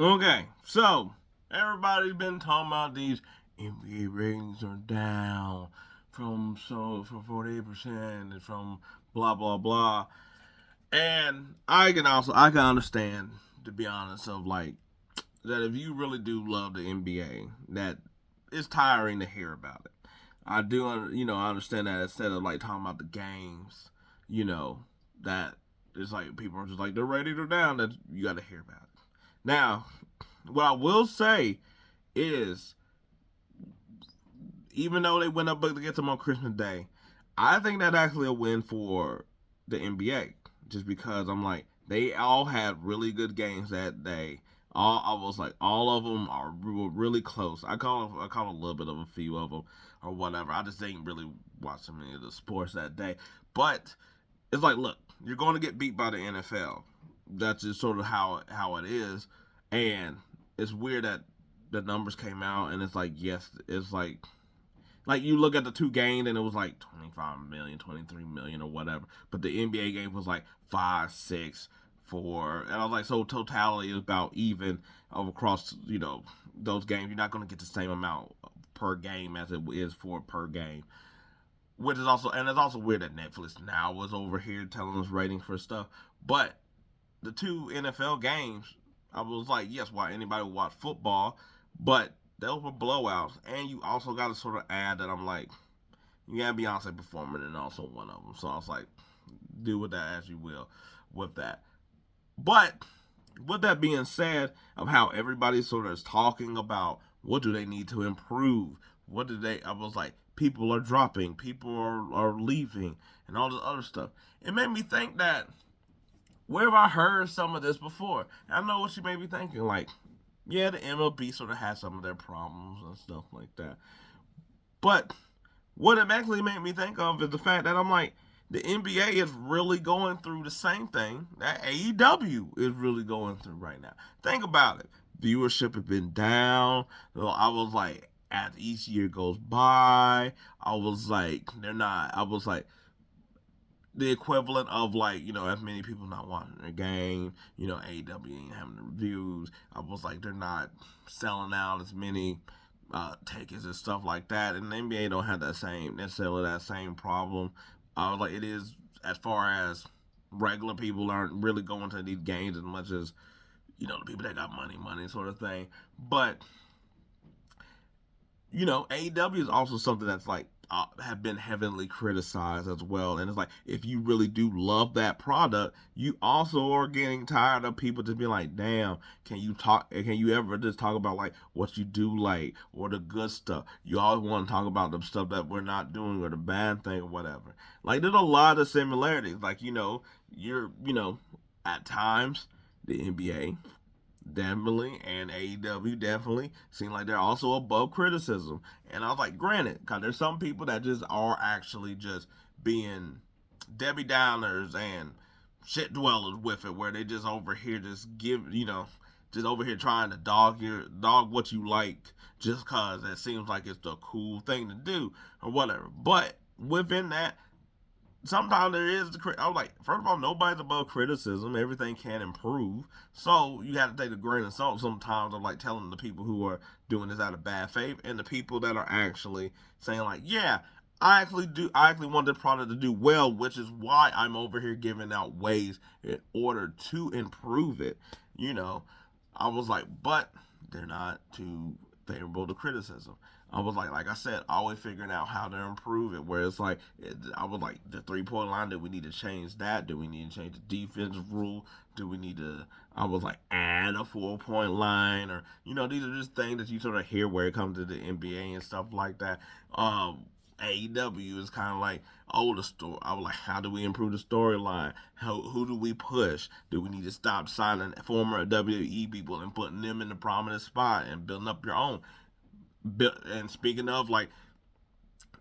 Okay, so everybody's been talking about these NBA ratings are down from 48% and from blah blah blah. And I can understand, to be honest, of like that if you really do love the NBA, that it's tiring to hear about it. I do, I understand that instead of like talking about the games, you know, that it's like people are just like the ratings are down. That you got to hear about it. Now, what I will say is, even though they went up against them on Christmas Day, I think that's actually a win for the NBA. Just because I'm like, they all had really good games that day. I was like, all of them were really close. I call a little bit of a few of them or whatever. I just didn't really watch so many of the sports that day. But it's like, look, you're going to get beat by the NFL. That's just sort of how it is, and it's weird that the numbers came out and it's like, yes, it's like you look at the two games and it was like 25 million, 23 million or whatever. But the NBA game was like 5, 6, 4. And I was like, so totality is about even across, those games. You're not going to get the same amount per game as it is for per game. Which is also, and it's also weird that Netflix now was over here telling us ratings for stuff. But the two NFL games, I was like, yes, why anybody would watch football, but those were blowouts. And you also got to sort of add that I'm like, you got Beyonce performing and also one of them. So I was like, do with that as you will with that. But with that being said, of how everybody sort of is talking about what do they need to improve, I was like, people are dropping, people are leaving, and all this other stuff. It made me think that, where have I heard some of this before? And I know what you may be thinking, like, yeah, the MLB sort of has some of their problems and stuff like that. But what it actually made me think of is the fact that I'm like, the NBA is really going through the same thing that AEW is really going through right now. Think about it. Viewership has been down. So I was like, as each year goes by, I was like, they're not. I was like, the equivalent of like, as many people not watching the game, AEW ain't having the reviews. I was like, they're not selling out as many tickets and stuff like that, and the NBA don't have that same necessarily that same problem. I was like, it is, as far as regular people aren't really going to these games as much as the people that got money sort of thing. But AEW is also something that's like have been heavily criticized as well. And it's like, if you really do love that product, you also are getting tired of people just being like, damn, can you ever just talk about like what you do like or the good stuff? You always want to talk about the stuff that we're not doing or the bad thing or whatever. Like, there's a lot of similarities. Like, you're, at times the NBA definitely, and AEW definitely seem like they're also above criticism. And I was like, granted, because there's some people that just are actually just being Debbie Downers and shit dwellers with it, where they just over here just just over here trying to dog what you like just cause it seems like it's the cool thing to do or whatever. But within that, sometimes there is I was like, first of all, nobody's above criticism. Everything can improve. So you have to take a grain of salt sometimes of like telling the people who are doing this out of bad faith and the people that are actually saying like, yeah, I actually want the product to do well, which is why I'm over here giving out ways in order to improve it. You know, I was like, but they're not too favorable to criticism. I was like I said, always figuring out how to improve it. Where it's like, I was like, the 3 point line, do we need to change that? Do we need to change the defensive rule? Do we need to, I was like, add a 4 point line? Or, these are just things that you sort of hear where it comes to the NBA and stuff like that. AEW is kind of like, oh, the story. I was like, how do we improve the storyline? Who do we push? Do we need to stop signing former WWE people and putting them in the prominent spot and building up your own? And speaking of like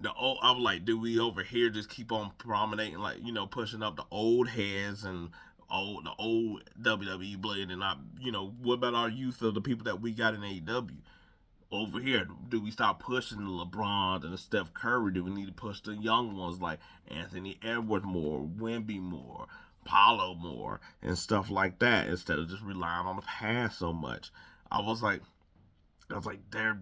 the old, I was like, do we over here just keep on promenading, like, pushing up the old heads and the old WWE blade, and not, what about our youth of the people that we got in AEW? Over here, do we stop pushing the LeBron and the Steph Curry? Do we need to push the young ones like Anthony Edwards more, Wemby more, follow more and stuff like that instead of just relying on the pass so much. I was like, they're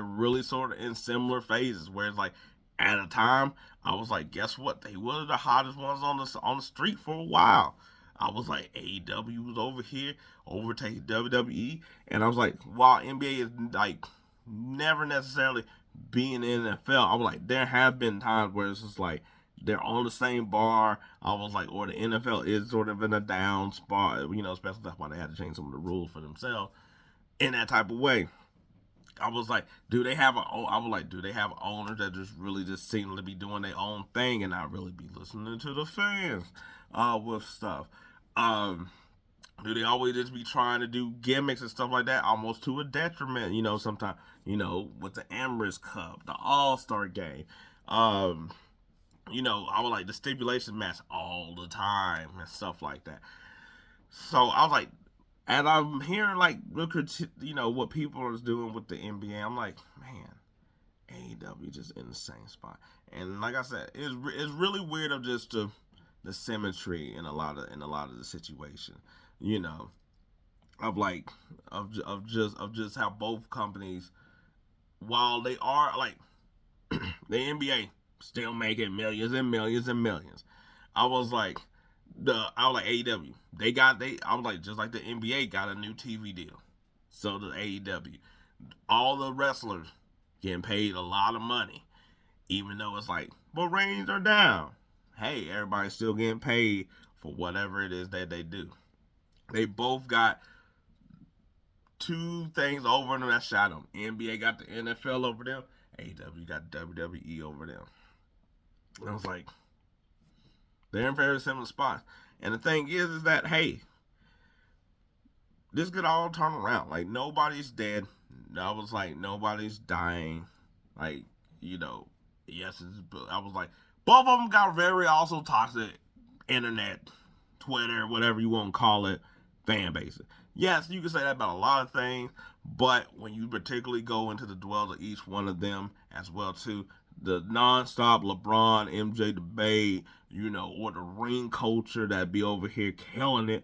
really sort of in similar phases where it's like at a time I was like, guess what? They were the hottest ones on the street for a while. I was like, AEW was over here overtaking WWE, and I was like, while NBA is like never necessarily being in the NFL, I was like, there have been times where it's just like they're on the same bar. I was like, or the NFL is sort of in a down spot, especially that's why they had to change some of the rules for themselves in that type of way. I was like, do they have owners that just really just seem to be doing their own thing and not really be listening to the fans with stuff? Um, do they always just be trying to do gimmicks and stuff like that, almost to a detriment? Sometimes, with the Emirates Cup, the All Star Game. Um, I was like the stipulation match all the time and stuff like that. So I was like, and I'm hearing like what people are doing with the NBA. I'm like, man, AEW just in the same spot. And like I said, it's really weird of just the symmetry in a lot of the situation. You know, of like of just how both companies, while they are like the NBA still making millions and millions and millions. I was like AEW. I was like just like the NBA got a new TV deal. So the AEW. All the wrestlers getting paid a lot of money. Even though it's like, but ratings are down. Hey, everybody's still getting paid for whatever it is that they do. They both got two things over them that shot them. NBA got the NFL over them. AEW got WWE over them. And I was like, they're in very similar spots. And the thing is that hey, this could all turn around. Like nobody's dead. I was like, nobody's dying. Like, you know, yes, I was like, both of them got very also toxic internet, Twitter, whatever you want to call it, fan bases. Yes, you can say that about a lot of things, but when you particularly go into the dwells of each one of them as well too, the nonstop LeBron MJ debate, or the ring culture that be over here killing it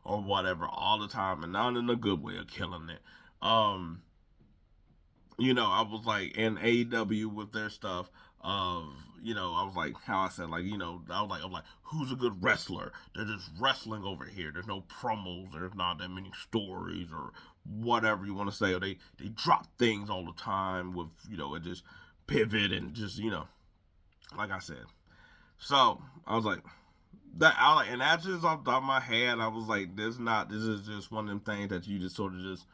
or whatever all the time, and not in a good way of killing it. Um, I was like in AEW with their stuff of, I was like, how I said, like, I was like, who's a good wrestler? They're just wrestling over here. There's no promos. There's not that many stories or whatever you want to say. Or they drop things all the time with, it just pivot and just, like I said. So I was like, and that's just off the top of my head. I was like, this is just one of them things that you just sort of just,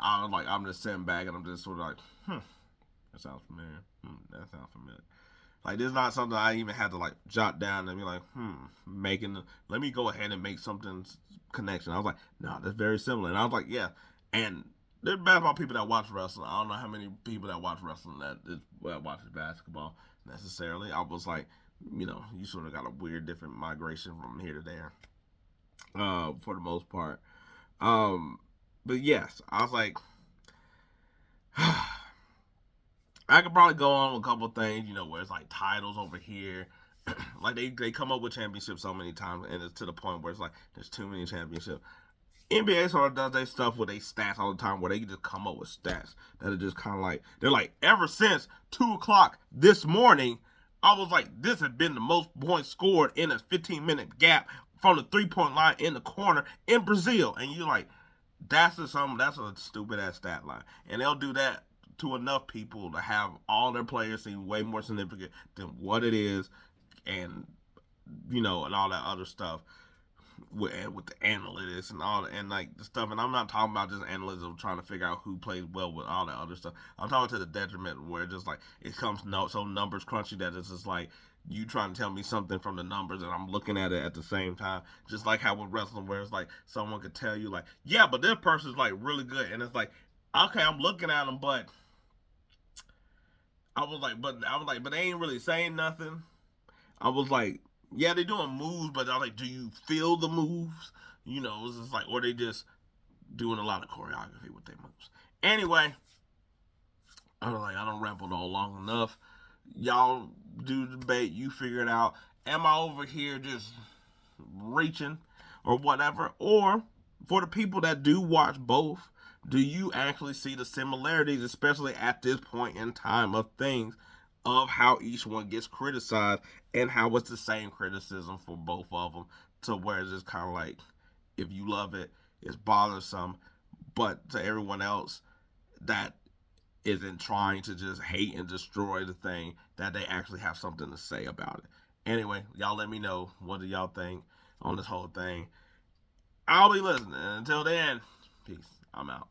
I was like, I'm just sitting back and I'm just sort of like, that sounds familiar. That sounds familiar. Like, this is not something I even had to like jot down and be like, let me go ahead and make something connection. I was like, no, that's very similar. And I was like, yeah. And there's basketball people that watch wrestling. I don't know how many people that watch wrestling that watches basketball necessarily. I was like, you sort of got a weird different migration from here to there, for the most part. But yes, I was like, I could probably go on with a couple of things, where it's like titles over here. Like they come up with championships so many times, and it's to the point where it's like there's too many championships. NBA sort of does their stuff with their stats all the time, where they can just come up with stats that are just kind of like they're like ever since 2 o'clock this morning, I was like this has been the most points scored in a 15-minute gap from the 3-point line in the corner in Brazil, and you're like, that's a stupid ass stat line, and they'll do that to enough people to have all their players seem way more significant than what it is, and and all that other stuff with the analytics and all and like the stuff. And I'm not talking about just analytics of trying to figure out who plays well with all that other stuff. I'm talking to the detriment where just like it comes so numbers crunchy that it's just like you trying to tell me something from the numbers and I'm looking at it at the same time. Just like how with wrestling where it's like someone could tell you like, yeah, but this person's like really good, and it's like, okay, I'm looking at them, but but they ain't really saying nothing. I was like, yeah, they doing moves, but I was like, do you feel the moves? It's just like, or they just doing a lot of choreography with their moves. Anyway, I was like, I don't ramble on long enough. Y'all do the debate, you figure it out. Am I over here just reaching or whatever? Or for the people that do watch both, do you actually see the similarities, especially at this point in time of things, of how each one gets criticized and how it's the same criticism for both of them, to where it's just kind of like, if you love it, it's bothersome, but to everyone else that isn't trying to just hate and destroy the thing, that they actually have something to say about it. Anyway, y'all let me know, what do y'all think on this whole thing. I'll be listening. Until then, peace. I'm out.